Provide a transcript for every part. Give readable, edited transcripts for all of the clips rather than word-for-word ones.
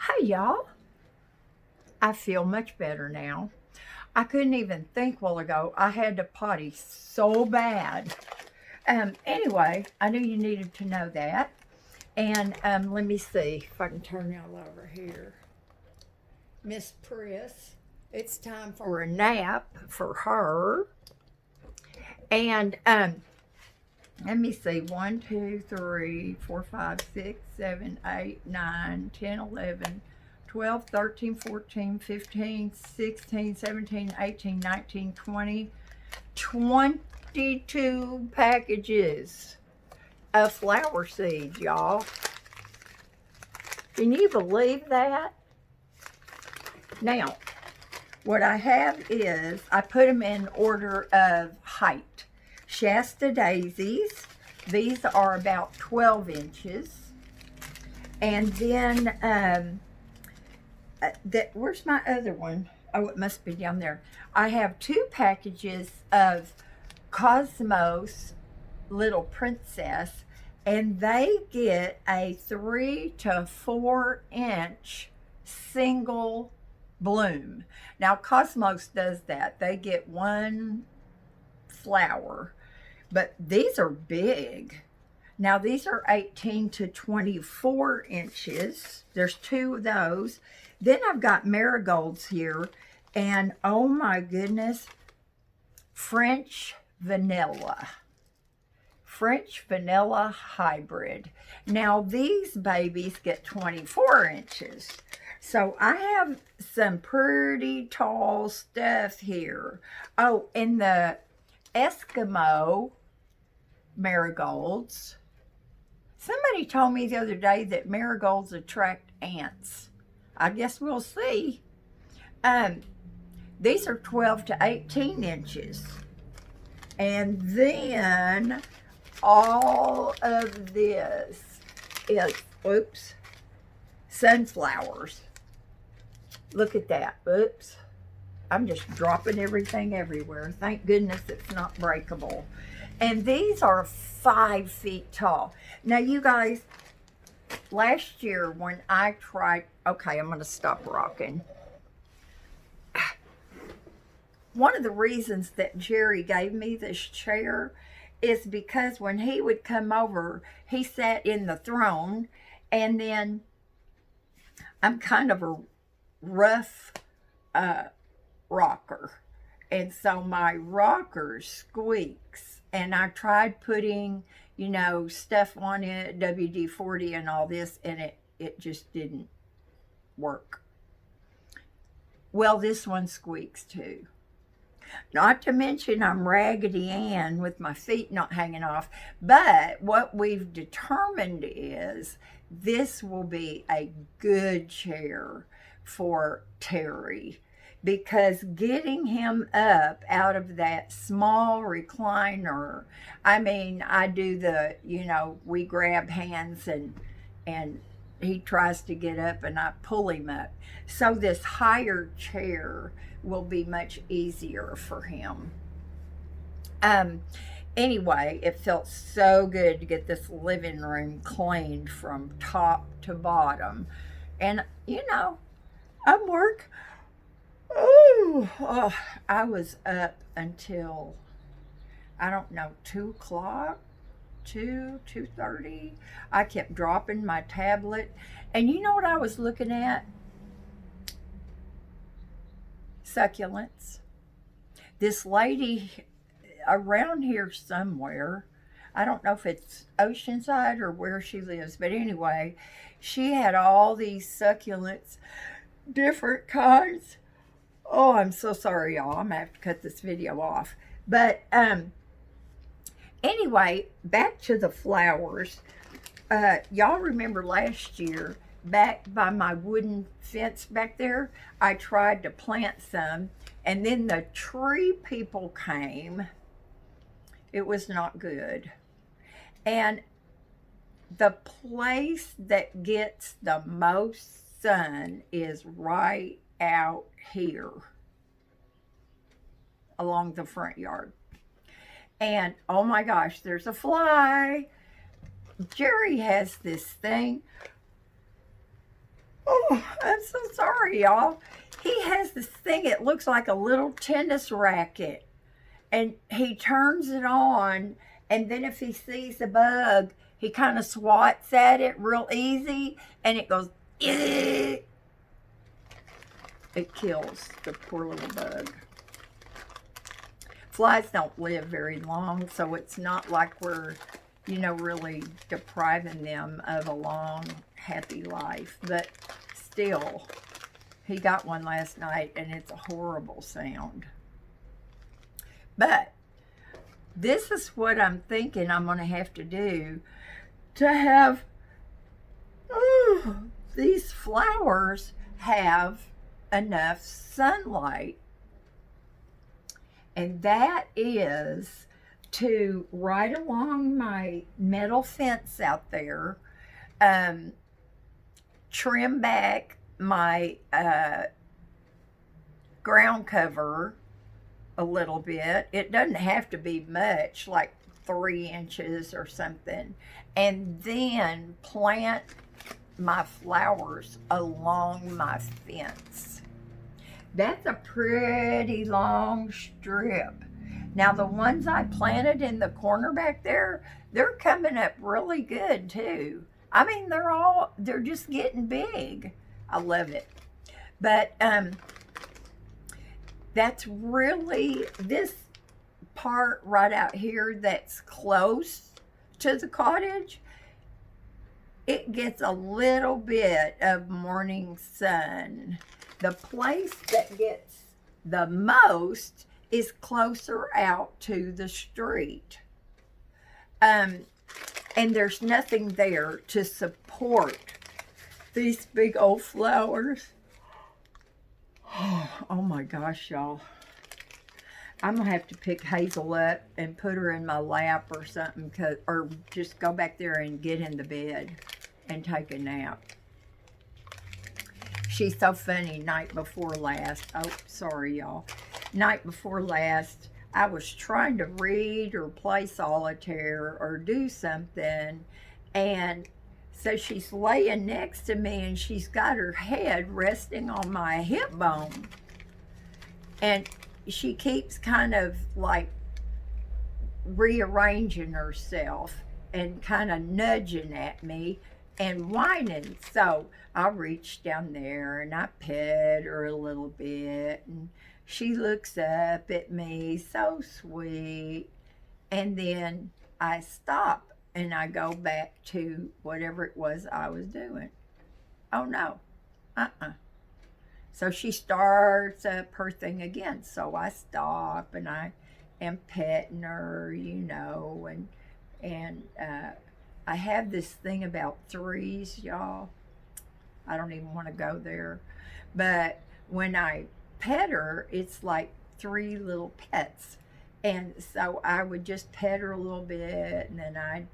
Hey y'all, I feel much better now. I couldn't even think a while ago. I had to potty so bad. Anyway, I knew you needed to know that. And let me see if I can turn y'all over here. Miss Priss, it's time for a nap for her. And let me see, 1, 2, 3, 4, 5, 6, 7, 8, 9, 10, 11, 12, 13, 14, 15, 16, 17, 18, 19, 20, 22 packages of flower seeds, y'all. Can you believe that? Now, what I have is, I put them in order of height. Shasta daisies, these are about 12 inches. And then, where's my other one? Oh, it must be down there. I have 2 packages of Cosmos Little Princess, and they get a 3 to 4 inch single bloom. Now, Cosmos does that. They get one flower, but these are big. Now, these are 18 to 24 inches. There's 2 of those. Then I've got marigolds here, and oh my goodness, French vanilla hybrid. Now, these babies get 24 inches. So I have some pretty tall stuff here. Oh, and the Eskimo marigolds. Somebody told me the other day that marigolds attract ants. I guess we'll see. These are 12 to 18 inches. And then all of this is, sunflowers. Look at that. Oops. I'm just dropping everything everywhere. Thank goodness it's not breakable. And these are 5 feet tall. Now, you guys, last year when I tried, okay, I'm going to stop rocking. One of the reasons that Jerry gave me this chair is because when he would come over, he sat in the throne, and then I'm kind of a rough rocker. And so my rocker squeaks, and I tried putting, stuff on it, WD-40 and all this, and it just didn't work. Well, this one squeaks too. Not to mention I'm Raggedy Ann with my feet not hanging off. But what we've determined is this will be a good chair for Terry, because getting him up out of that small recliner, I do the, we grab hands and he tries to get up and I pull him up. So this higher chair will be much easier for him. Anyway, it felt so good to get this living room cleaned from top to bottom. And, I'm I was up until, I don't know, 2 o'clock, 2:30. I kept dropping my tablet. And you know what I was looking at? Succulents. This lady around here somewhere, I don't know if it's Oceanside or where she lives, but anyway, she had all these succulents, different kinds. Oh, I'm so sorry, y'all. I'm going to have to cut this video off. But anyway, back to the flowers. Y'all remember last year, back by my wooden fence back there, I tried to plant some, and then the tree people came. It was not good. And the place that gets the most sun is right out here along the front yard. And oh my gosh, there's a fly. Jerry has this thing. Oh Oh, I'm so sorry, y'all. He has this thing, it looks like a little tennis racket. And he turns it on, and then if he sees a bug, he kind of swats at it real easy, and it goes, "Eh." It kills the poor little bug. Flies don't live very long, so it's not like we're, really depriving them of a long, happy life. But still, he got one last night, and it's a horrible sound. But this is what I'm thinking I'm going to have to do to have these flowers have enough sunlight. And that is to right along my metal fence out there, trim back my ground cover a little bit. It doesn't have to be much, like 3 inches or something. And then plant my flowers along my fence. That's a pretty long strip. Now the ones I planted in the corner back there, they're coming up really good too. I mean, they're just getting big. I love it. But that's really this part right out here that's close to the cottage. It gets a little bit of morning sun. The place that gets the most is closer out to the street. And there's nothing there to support these big old flowers. Oh my gosh, y'all. I'm going to have to pick Hazel up and put her in my lap or something, or just go back there and get in the bed and take a nap. She's so funny. Night before last, oh, sorry, y'all. Night before last, I was trying to read or play solitaire or do something, and so she's laying next to me, and she's got her head resting on my hip bone. And she keeps kind of like rearranging herself and kind of nudging at me and whining. So I reach down there and I pet her a little bit, and she looks up at me, so sweet. And then I stop and I go back to whatever it was I was doing. Oh no, So she starts up her thing again. So I stop and I am petting her, and I have this thing about threes, y'all. I don't even want to go there. But when I pet her, it's like 3 little pets. And so I would just pet her a little bit, and then I'd,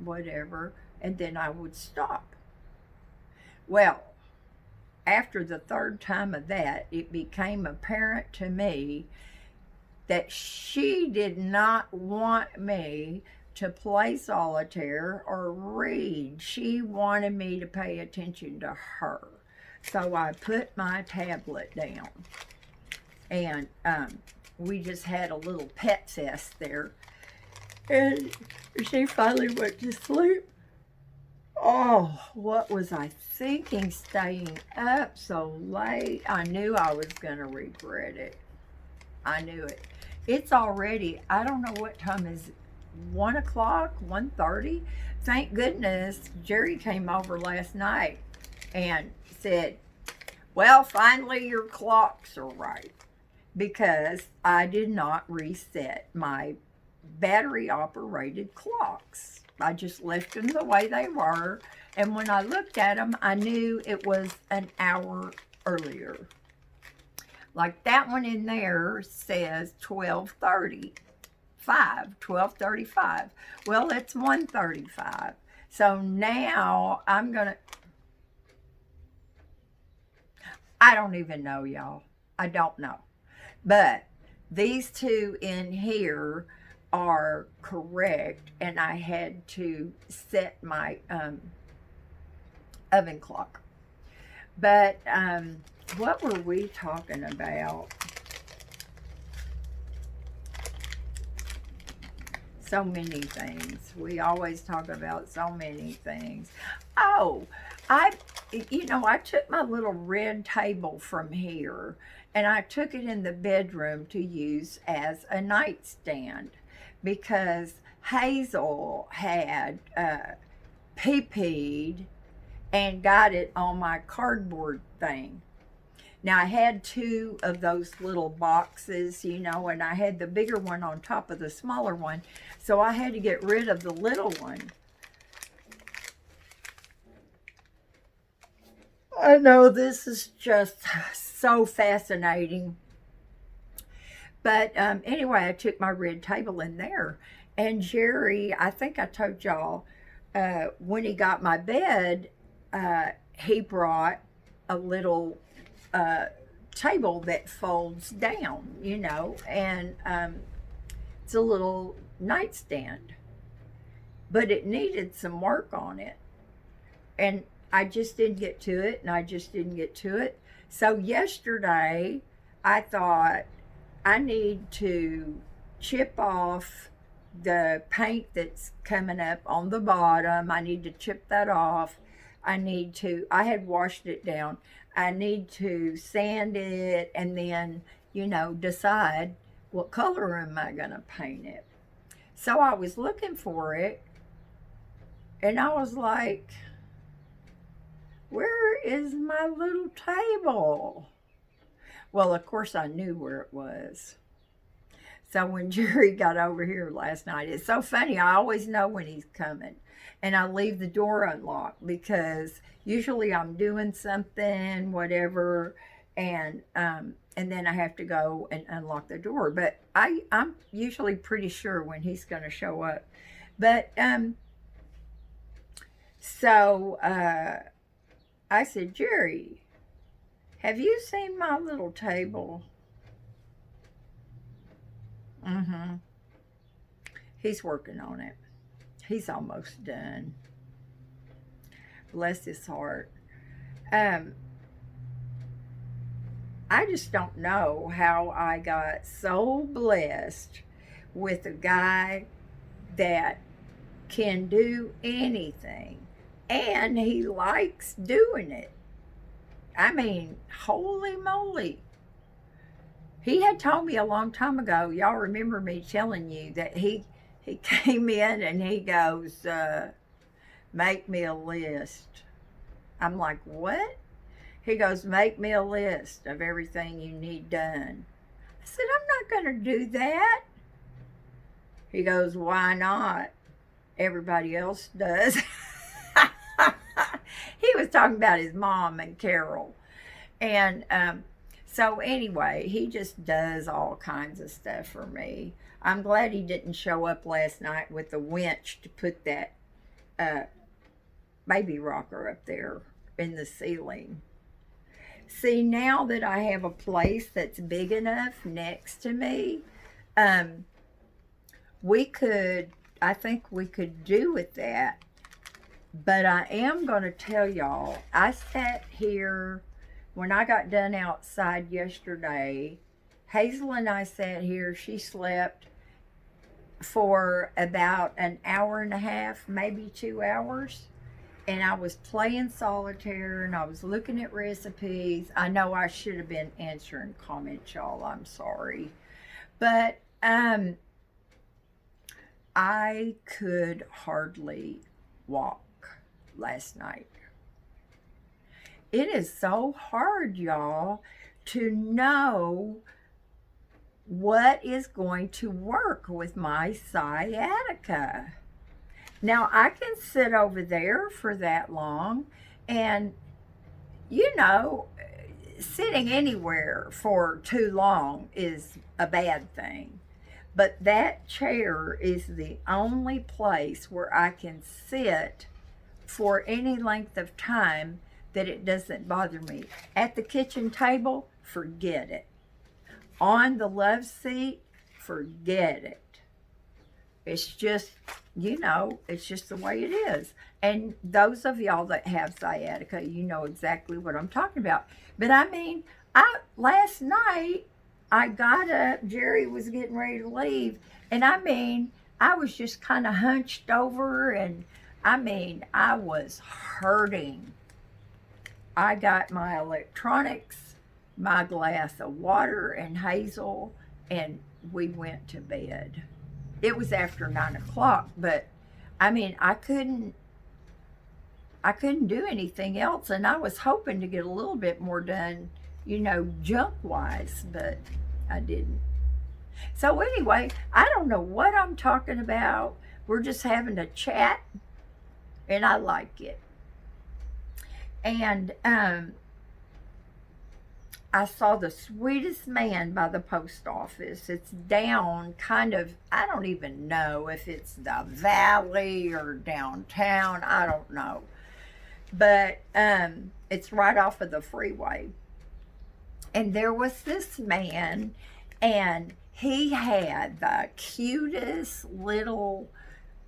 whatever, and then I would stop. Well, after the 3rd time of that, it became apparent to me that she did not want me to play solitaire or read. She wanted me to pay attention to her. So I put my tablet down, and we just had a little pet fest there. And she finally went to sleep. Oh, what was I thinking staying up so late? I knew I was going to regret it. I knew it. It's already, I don't know what time is it, 1 o'clock, 1:30. Thank goodness Jerry came over last night and said, well, finally your clocks are right, because I did not reset my battery operated clocks. I just left them the way they were, and when I looked at them, I knew it was an hour earlier. Like that one in there says 12:35. Well, it's 1:35. So now I don't even know, y'all. I don't know. But these 2 in here are correct, and I had to set my oven clock. But what were we talking about? So many things. We always talk about so many things. Oh, I, I took my little red table from here and I took it in the bedroom to use as a nightstand because Hazel had pee-peed and got it on my cardboard thing. Now I had two of those little boxes, and I had the bigger one on top of the smaller one. So I had to get rid of the little one. I know this is just so fascinating. But anyway, I took my red table in there. And Jerry, I think I told y'all, when he got my bed, he brought a little table that folds down, and it's a little nightstand. But it needed some work on it. And I just didn't get to it, and I just didn't get to it. So yesterday, I thought I need to chip off the paint that's coming up on the bottom. I need to chip that off. I had washed it down. I need to sand it and then, decide what color am I going to paint it. So I was looking for it and I was like, where is my little table? Well, of course I knew where it was. So when Jerry got over here last night, it's so funny. I always know when he's coming. And I leave the door unlocked because usually I'm doing something, whatever, and then I have to go and unlock the door. But I'm usually pretty sure when he's going to show up. But so I said, Jerry, have you seen my little table? Mm-hmm. He's working on it. He's almost done. Bless his heart. I just don't know how I got so blessed with a guy that can do anything. And he likes doing it. I mean, holy moly. He had told me a long time ago, y'all remember me telling you that he came in and he goes, make me a list. I'm like, what? He goes, make me a list of everything you need done. I said, I'm not going to do that. He goes, why not? Everybody else does. He was talking about his mom and Carol. And so anyway, he just does all kinds of stuff for me. I'm glad he didn't show up last night with the winch to put that baby rocker up there in the ceiling. See, now that I have a place that's big enough next to me, I think we could do with that. But I am going to tell y'all, I sat here when I got done outside yesterday. Hazel and I sat here. She slept for about an hour and a half, maybe 2 hours. And I was playing solitaire and I was looking at recipes. I know I should have been answering comments, y'all. I'm sorry. But I could hardly walk last night. It is so hard, y'all, to know what is going to work with my sciatica. Now, I can sit over there for that long, and, sitting anywhere for too long is a bad thing. But that chair is the only place where I can sit for any length of time that it doesn't bother me. At the kitchen table, forget it. On the love seat, forget it. It's just, it's just the way it is. And those of y'all that have sciatica, you know exactly what I'm talking about. But I mean, last night I got up, Jerry was getting ready to leave, and I mean, I was just kind of hunched over, and I mean, I was hurting. I got my electronics, my glass of water, and Hazel, and we went to bed. It was after 9 o'clock, but I mean, I couldn't do anything else, and I was hoping to get a little bit more done, junk wise, but I didn't. So anyway, I don't know what I'm talking about. We're just having a chat, and I like it. And I saw the sweetest man by the post office. It's down kind of, I don't even know if it's the valley or downtown. I don't know. But it's right off of the freeway. And there was this man, and he had the cutest little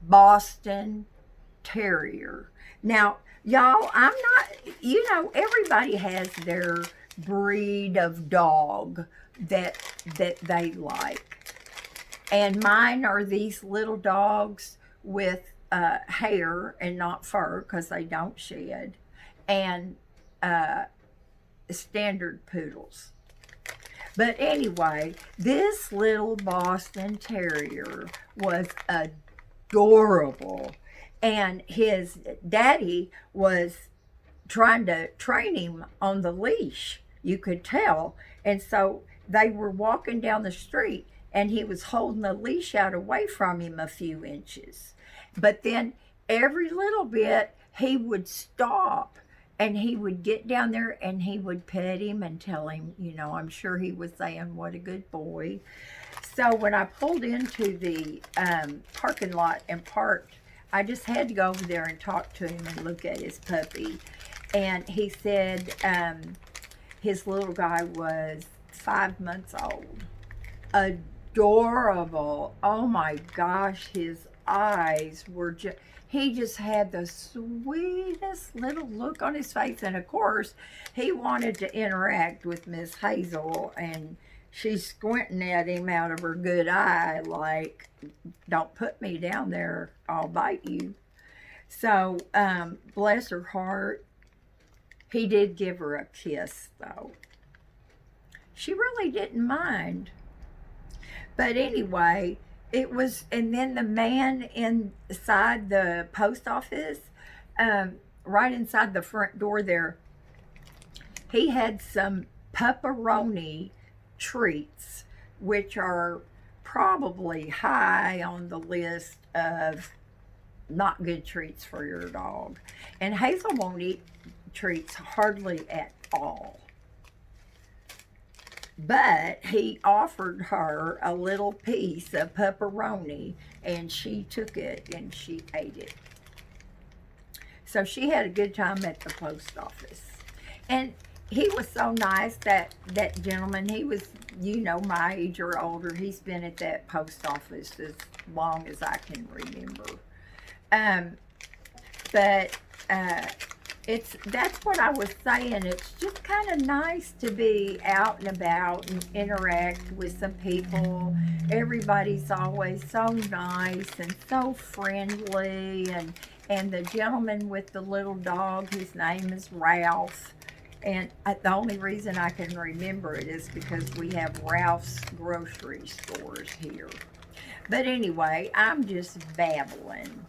Boston Terrier. Now, y'all, I'm not, everybody has their breed of dog that they like. And mine are these little dogs with hair and not fur, because they don't shed, and standard poodles. But anyway, this little Boston Terrier was adorable, and his daddy was trying to train him on the leash. You could tell. And so they were walking down the street, and he was holding the leash out away from him a few inches. But then every little bit, he would stop, and he would get down there, and he would pet him and tell him, I'm sure he was saying, what a good boy. So when I pulled into the parking lot and parked, I just had to go over there and talk to him and look at his puppy. And he said his little guy was 5 months old. Adorable. Oh my gosh, his eyes were just, he just had the sweetest little look on his face. And of course, he wanted to interact with Miss Hazel, and she's squinting at him out of her good eye like, don't put me down there, I'll bite you. So, bless her heart, he did give her a kiss, though. She really didn't mind. But anyway, it was, and then the man inside the post office, right inside the front door there, he had some pepperoni treats, which are probably high on the list of not good treats for your dog. And Hazel won't eat treats hardly at all. But he offered her a little piece of pepperoni, and she took it and she ate it. So she had a good time at the post office. And he was so nice, that gentleman. He was, my age or older. He's been at that post office as long as I can remember. But that's what I was saying. It's just kind of nice to be out and about and interact with some people. Everybody's always so nice and so friendly. And the gentleman with the little dog, his name is Ralph. And the only reason I can remember it is because we have Ralph's grocery stores here. But anyway, I'm just babbling.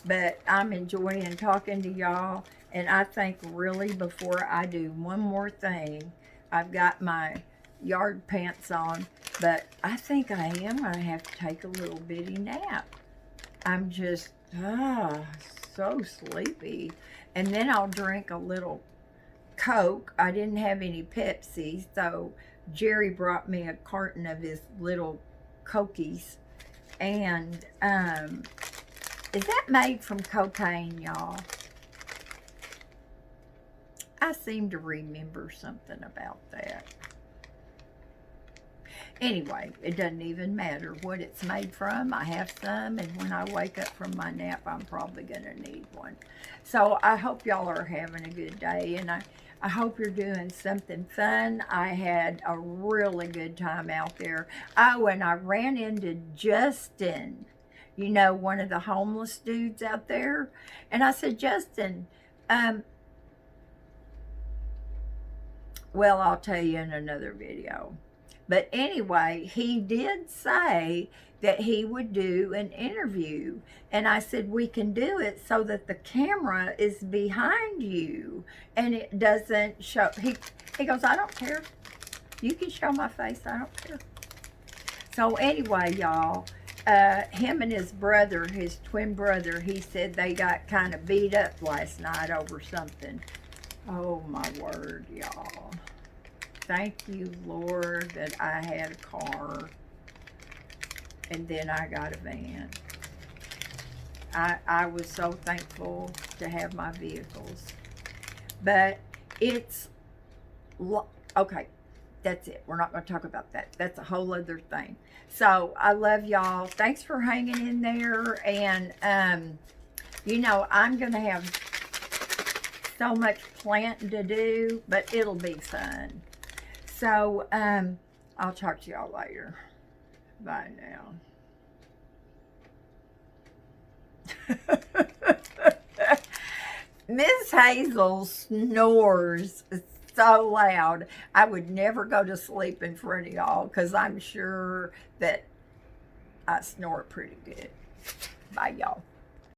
But I'm enjoying talking to y'all. And I think really, before I do one more thing, I've got my yard pants on. But I think I am going to have to take a little bitty nap. I'm just, so sleepy. And then I'll drink a little Coke. I didn't have any Pepsi, so Jerry brought me a carton of his little Cokies. And is that made from cocaine, y'all? I seem to remember something about that. Anyway, it doesn't even matter what it's made from. I have some, and when I wake up from my nap, I'm probably going to need one. So I hope y'all are having a good day, and I hope you're doing something fun. I had a really good time out there. Oh, and I ran into Justin, you know, one of the homeless dudes out there. And I said, Justin, well, I'll tell you in another video. But anyway, he did say that he would do an interview. And I said, we can do it so that the camera is behind you and it doesn't show. He goes, I don't care. You can show my face. I don't care. So anyway, y'all, him and his brother, his twin brother, he said they got kind of beat up last night over something. Oh, my word, y'all. Thank you, Lord, that I had a car, and then I got a van. I was so thankful to have my vehicles. But it's, okay, that's it. We're not going to talk about that. That's a whole other thing. So, I love y'all. Thanks for hanging in there, and, you know, I'm going to have so much planting to do, but it'll be fun. So, I'll talk to y'all later. Bye now. Miss Hazel snores so loud. I would never go to sleep in front of y'all because I'm sure that I snore pretty good. Bye, y'all.